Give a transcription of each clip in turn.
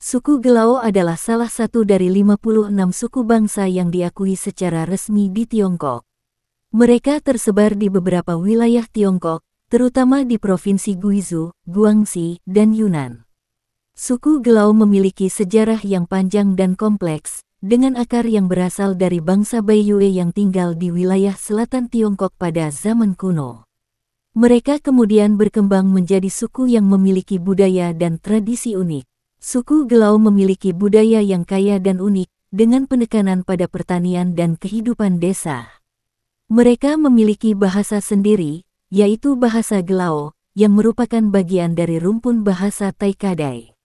Suku Gelao adalah salah satu dari 56 suku bangsa yang diakui secara resmi di Tiongkok. Mereka tersebar di beberapa wilayah Tiongkok, terutama di Provinsi Guizhou, Guangxi, dan Yunnan. Suku Gelao memiliki sejarah yang panjang dan kompleks, dengan akar yang berasal dari bangsa Baiyue yang tinggal di wilayah selatan Tiongkok pada zaman kuno. Mereka kemudian berkembang menjadi suku yang memiliki budaya dan tradisi unik. Suku Gelao memiliki budaya yang kaya dan unik, dengan penekanan pada pertanian dan kehidupan desa. Mereka memiliki bahasa sendiri, yaitu bahasa Gelao, yang merupakan bagian dari rumpun bahasa Tai-Kadai.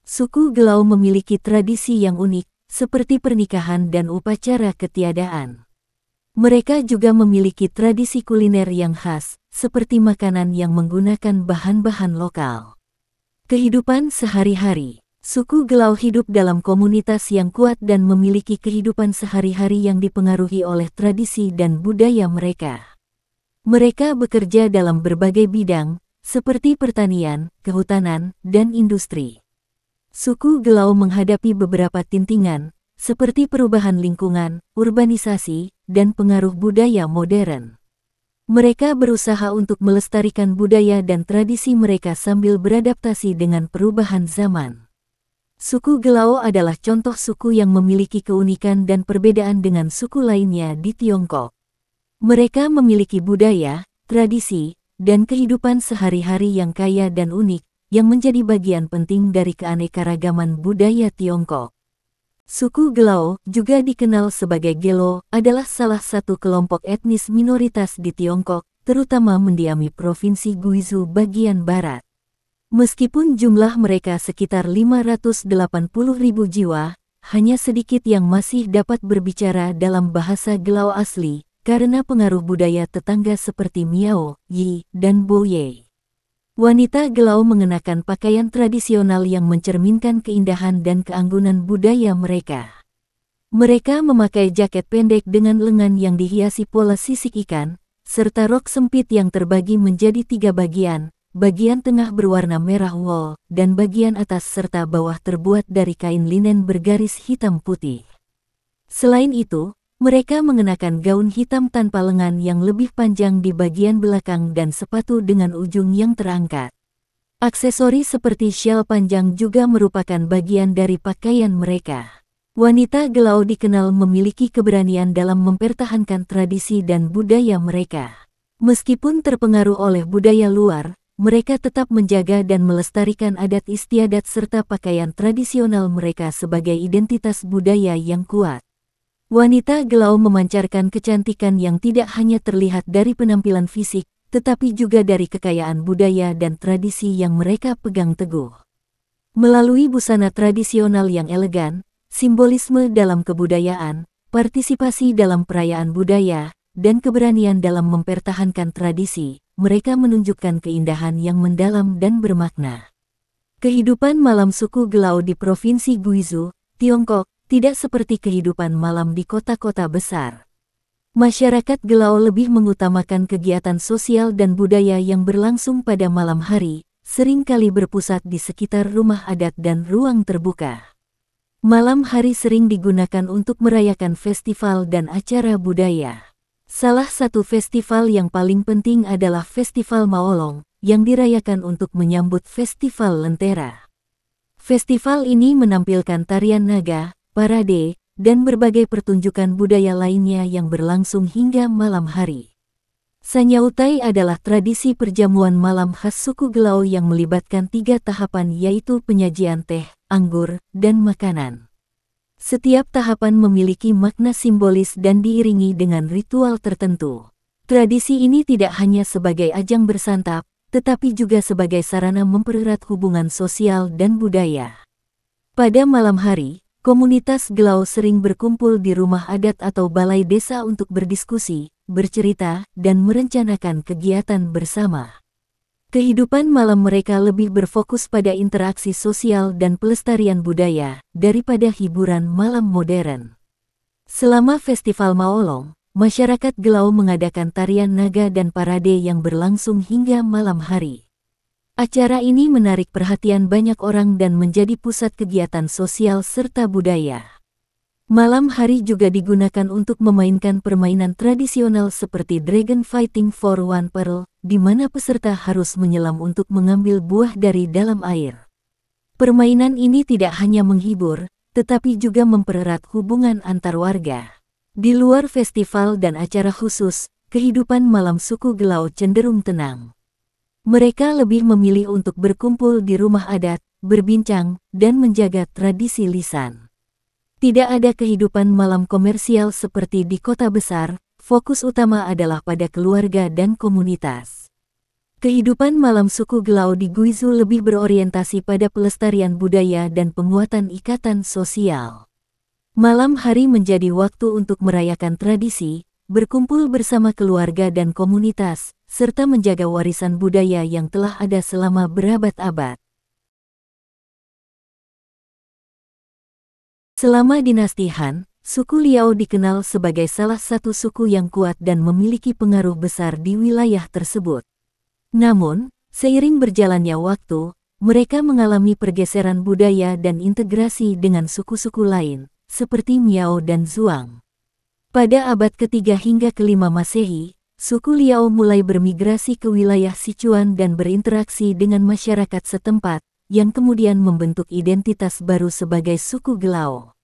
Suku Gelao memiliki tradisi yang unik, seperti pernikahan dan upacara ketiadaan. Mereka juga memiliki tradisi kuliner yang khas, seperti makanan yang menggunakan bahan-bahan lokal. Kehidupan sehari-hari. Suku Gelao hidup dalam komunitas yang kuat dan memiliki kehidupan sehari-hari yang dipengaruhi oleh tradisi dan budaya mereka. Mereka bekerja dalam berbagai bidang, seperti pertanian, kehutanan, dan industri. Suku Gelao menghadapi beberapa tantangan, seperti perubahan lingkungan, urbanisasi, dan pengaruh budaya modern. Mereka berusaha untuk melestarikan budaya dan tradisi mereka sambil beradaptasi dengan perubahan zaman. Suku Gelao adalah contoh suku yang memiliki keunikan dan perbedaan dengan suku lainnya di Tiongkok. Mereka memiliki budaya, tradisi, dan kehidupan sehari-hari yang kaya dan unik, yang menjadi bagian penting dari keanekaragaman budaya Tiongkok. Suku Gelao, juga dikenal sebagai Gelo, adalah salah satu kelompok etnis minoritas di Tiongkok, terutama mendiami Provinsi Guizhou bagian barat. Meskipun jumlah mereka sekitar 580.000 jiwa, hanya sedikit yang masih dapat berbicara dalam bahasa Gelao asli, karena pengaruh budaya tetangga seperti Miao, Yi, dan Boye. Wanita Gelao mengenakan pakaian tradisional yang mencerminkan keindahan dan keanggunan budaya mereka. Mereka memakai jaket pendek dengan lengan yang dihiasi pola sisik ikan, serta rok sempit yang terbagi menjadi 3 bagian, bagian tengah berwarna merah wool, dan bagian atas serta bawah terbuat dari kain linen bergaris hitam putih. Selain itu, mereka mengenakan gaun hitam tanpa lengan yang lebih panjang di bagian belakang dan sepatu dengan ujung yang terangkat. Aksesori seperti syal panjang juga merupakan bagian dari pakaian mereka. Wanita Gelao dikenal memiliki keberanian dalam mempertahankan tradisi dan budaya mereka. Meskipun terpengaruh oleh budaya luar, mereka tetap menjaga dan melestarikan adat istiadat serta pakaian tradisional mereka sebagai identitas budaya yang kuat. Wanita Gelao memancarkan kecantikan yang tidak hanya terlihat dari penampilan fisik, tetapi juga dari kekayaan budaya dan tradisi yang mereka pegang teguh. Melalui busana tradisional yang elegan, simbolisme dalam kebudayaan, partisipasi dalam perayaan budaya, dan keberanian dalam mempertahankan tradisi, mereka menunjukkan keindahan yang mendalam dan bermakna. Kehidupan malam suku Gelao di Provinsi Guizhou, Tiongkok, tidak seperti kehidupan malam di kota-kota besar. Masyarakat Gelao lebih mengutamakan kegiatan sosial dan budaya yang berlangsung pada malam hari, seringkali berpusat di sekitar rumah adat dan ruang terbuka. Malam hari sering digunakan untuk merayakan festival dan acara budaya. Salah satu festival yang paling penting adalah Festival Maolong, yang dirayakan untuk menyambut Festival Lentera. Festival ini menampilkan tarian naga, parade, dan berbagai pertunjukan budaya lainnya yang berlangsung hingga malam hari. Sanyautai adalah tradisi perjamuan malam khas suku Gelao yang melibatkan 3 tahapan yaitu penyajian teh, anggur, dan makanan. Setiap tahapan memiliki makna simbolis dan diiringi dengan ritual tertentu. Tradisi ini tidak hanya sebagai ajang bersantap, tetapi juga sebagai sarana mempererat hubungan sosial dan budaya. Pada malam hari, komunitas Gelao sering berkumpul di rumah adat atau balai desa untuk berdiskusi, bercerita, dan merencanakan kegiatan bersama. Kehidupan malam mereka lebih berfokus pada interaksi sosial dan pelestarian budaya, daripada hiburan malam modern. Selama Festival Maolong, masyarakat Gelao mengadakan tarian naga dan parade yang berlangsung hingga malam hari. Acara ini menarik perhatian banyak orang dan menjadi pusat kegiatan sosial serta budaya. Malam hari juga digunakan untuk memainkan permainan tradisional seperti Dragon Fighting for One Pearl, di mana peserta harus menyelam untuk mengambil buah dari dalam air. Permainan ini tidak hanya menghibur, tetapi juga mempererat hubungan antar warga. Di luar festival dan acara khusus, kehidupan malam suku Gelao cenderung tenang. Mereka lebih memilih untuk berkumpul di rumah adat, berbincang, dan menjaga tradisi lisan. Tidak ada kehidupan malam komersial seperti di kota besar, fokus utama adalah pada keluarga dan komunitas. Kehidupan malam suku Gelao di Guizhou lebih berorientasi pada pelestarian budaya dan penguatan ikatan sosial. Malam hari menjadi waktu untuk merayakan tradisi, berkumpul bersama keluarga dan komunitas, serta menjaga warisan budaya yang telah ada selama berabad-abad. Selama dinasti Han, suku Liao dikenal sebagai salah satu suku yang kuat dan memiliki pengaruh besar di wilayah tersebut. Namun, seiring berjalannya waktu, mereka mengalami pergeseran budaya dan integrasi dengan suku-suku lain, seperti Miao dan Zhuang. Pada abad ketiga hingga kelima Masehi, suku Liao mulai bermigrasi ke wilayah Sichuan dan berinteraksi dengan masyarakat setempat, yang kemudian membentuk identitas baru sebagai suku Gelao.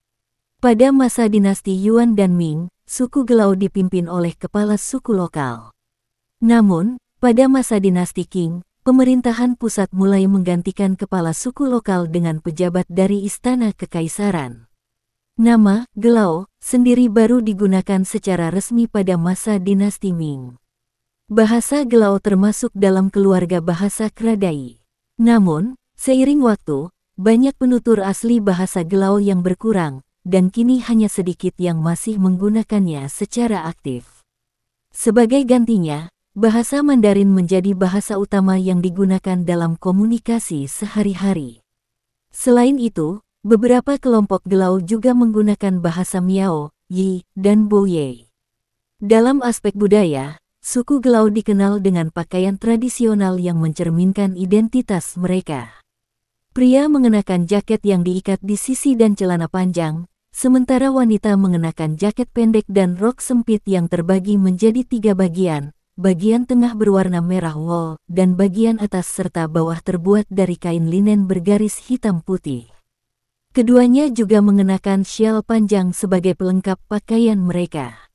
Pada masa dinasti Yuan dan Ming, suku Gelao dipimpin oleh kepala suku lokal. Namun, pada masa dinasti Qing, pemerintahan pusat mulai menggantikan kepala suku lokal dengan pejabat dari istana kekaisaran. Nama Gelao sendiri baru digunakan secara resmi pada masa dinasti Ming. Bahasa Gelao termasuk dalam keluarga bahasa Kradai. Namun, seiring waktu, banyak penutur asli bahasa Gelao yang berkurang, dan kini hanya sedikit yang masih menggunakannya secara aktif. Sebagai gantinya, bahasa Mandarin menjadi bahasa utama yang digunakan dalam komunikasi sehari-hari. Selain itu, beberapa kelompok Gelao juga menggunakan bahasa Miao, Yi, dan Bouyei. Dalam aspek budaya, suku Gelao dikenal dengan pakaian tradisional yang mencerminkan identitas mereka. Pria mengenakan jaket yang diikat di sisi dan celana panjang, sementara wanita mengenakan jaket pendek dan rok sempit yang terbagi menjadi 3 bagian. Bagian tengah berwarna merah wool, dan bagian atas serta bawah terbuat dari kain linen bergaris hitam putih. Keduanya juga mengenakan syal panjang sebagai pelengkap pakaian mereka.